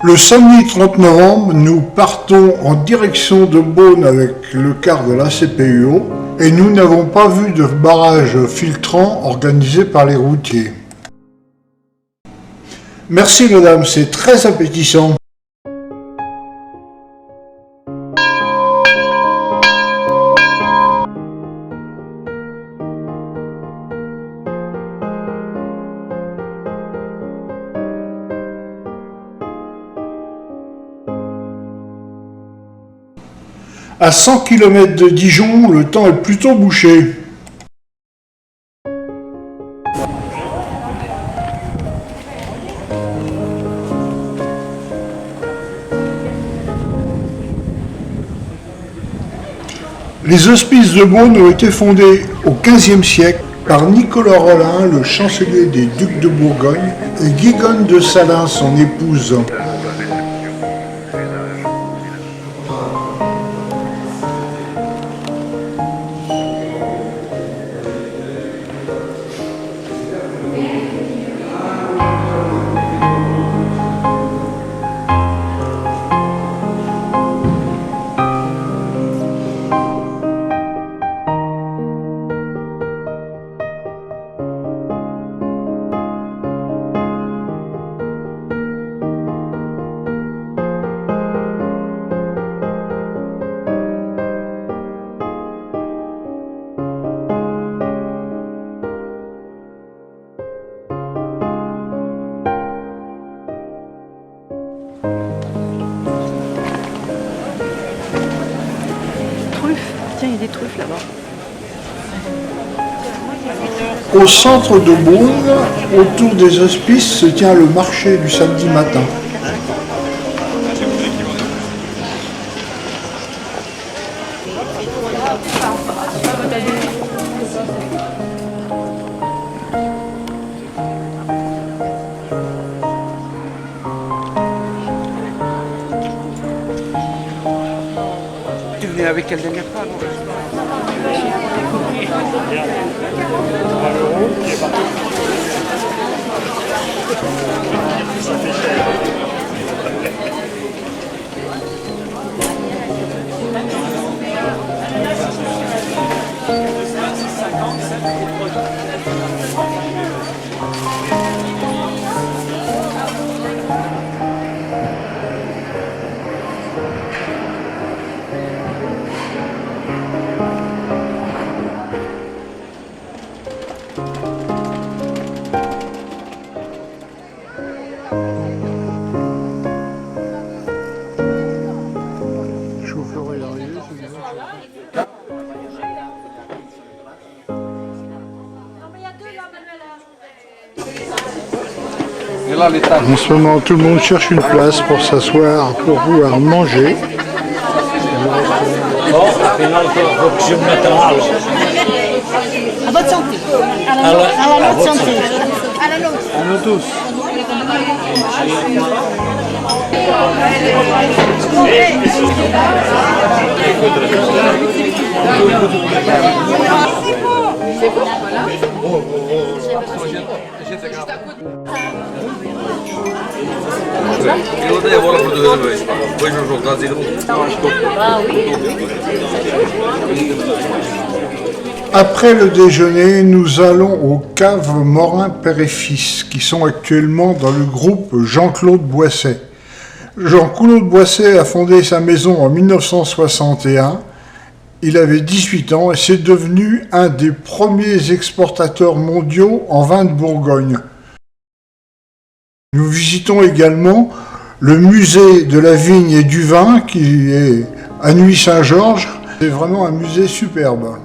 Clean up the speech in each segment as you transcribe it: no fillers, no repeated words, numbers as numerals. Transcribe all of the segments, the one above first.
Le samedi 30 novembre, nous partons en direction de Beaune avec le car de la CPUO et nous n'avons pas vu de barrage filtrant organisé par les routiers. Merci mesdames, c'est très appétissant. À 100 km de Dijon, le temps est plutôt bouché. Les hospices de Beaune ont été fondés au XVe siècle par Nicolas Rolin, le chancelier des ducs de Bourgogne, et Guigonne de Salins, son épouse. Tiens, il y a des truffes là-bas. Au centre de Beaune, autour des hospices, se tient le marché du samedi matin. Tu venais avec quelle dernière fois? En ce moment, tout le monde cherche une place pour s'asseoir, pour pouvoir manger. À votre santé. À la nôtre santé. À la nôtre. À nous tous. Après le déjeuner, nous allons aux caves Morin Père et Fils, qui sont actuellement dans le groupe Jean-Claude Boisset. Jean-Claude Boisset a fondé sa maison en 1961. Il avait 18 ans et c'est devenu un des premiers exportateurs mondiaux en vin de Bourgogne. Nous visitons également le musée de la vigne et du vin qui est à Nuits-Saint-Georges. C'est vraiment un musée superbe.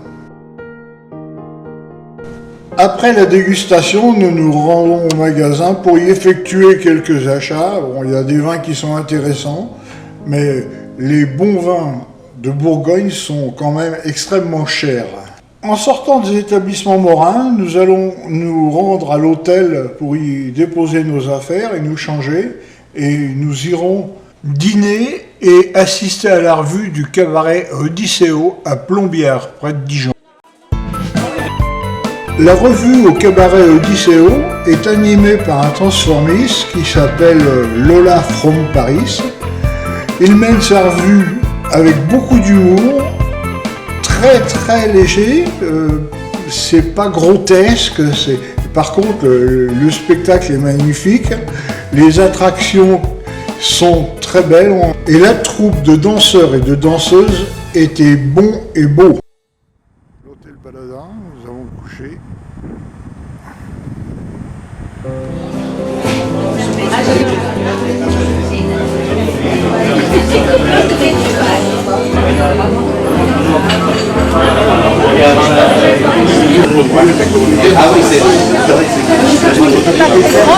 Après la dégustation, nous nous rendons au magasin pour y effectuer quelques achats. Bon, il y a des vins qui sont intéressants, mais les bons vins de Bourgogne sont quand même extrêmement chers. En sortant des établissements Morin, nous allons nous rendre à l'hôtel pour y déposer nos affaires et nous changer. Et nous irons dîner et assister à la revue du cabaret Odysseo à Plombières, près de Dijon. La revue au cabaret Odysseo est animée par un transformiste qui s'appelle Lola from Paris. Il mène sa revue avec beaucoup d'humour, très léger, c'est pas grotesque, par contre le spectacle est magnifique, les attractions sont très belles et la troupe de danseurs et de danseuses était bon et beau. L'hôtel Baladin, nous avons couché.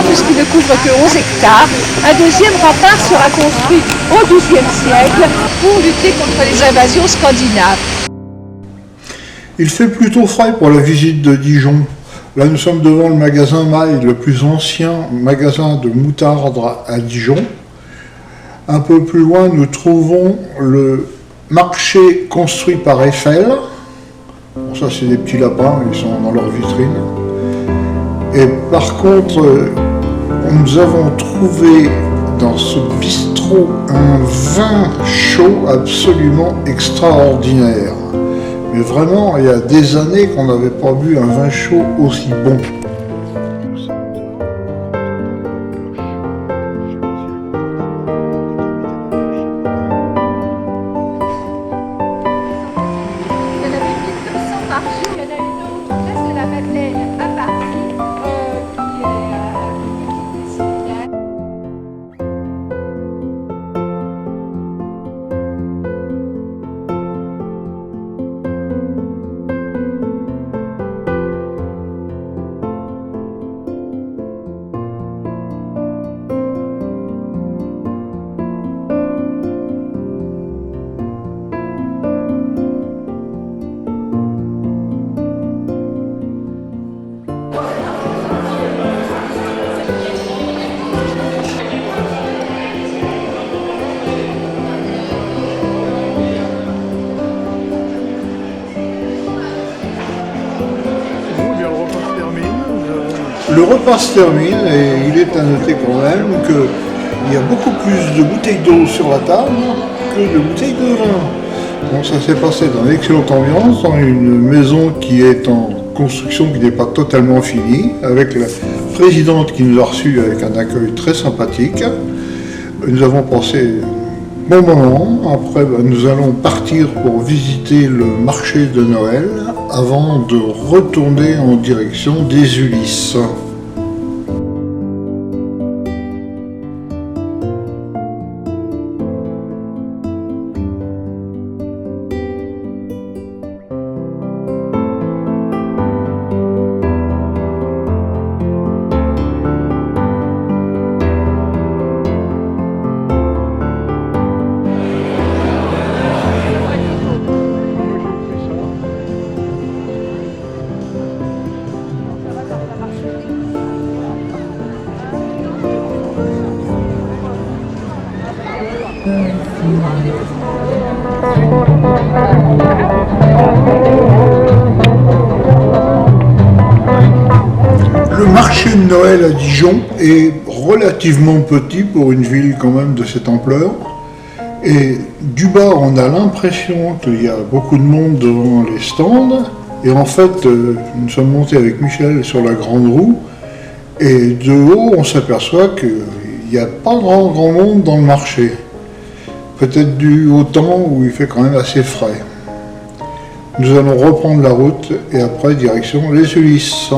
Puisqu'il ne couvre que 11 hectares, un deuxième rempart sera construit au XIIe siècle pour lutter contre les invasions scandinaves. Il fait plutôt frais pour la visite de Dijon. Là, nous sommes devant le magasin Maille, le plus ancien magasin de moutarde à Dijon. Un peu plus loin, nous trouvons le marché construit par Eiffel. Bon, ça, c'est des petits lapins, ils sont dans leur vitrine. Et par contre, nous avons trouvé dans ce bistrot un vin chaud absolument extraordinaire. Mais vraiment, il y a des années qu'on n'avait pas bu un vin chaud aussi bon. Le repas se termine et il est à noter quand même qu'il y a beaucoup plus de bouteilles d'eau sur la table que de bouteilles de vin. Bon, ça s'est passé dans une excellente ambiance, dans une maison qui est en construction, qui n'est pas totalement finie, avec la présidente qui nous a reçus avec un accueil très sympathique. Nous avons passé un bon moment. Après, nous allons partir pour visiter le marché de Noël avant de retourner en direction des Ulysses. Le marché de Noël à Dijon est relativement petit pour une ville quand même de cette ampleur. Et du bas, on a l'impression qu'il y a beaucoup de monde devant les stands. Et en fait, nous sommes montés avec Michel sur la grande roue. Et de haut, on s'aperçoit qu'il n'y a pas grand monde dans le marché. Peut-être dû au temps où il fait quand même assez frais. Nous allons reprendre la route et après direction les Ulysses.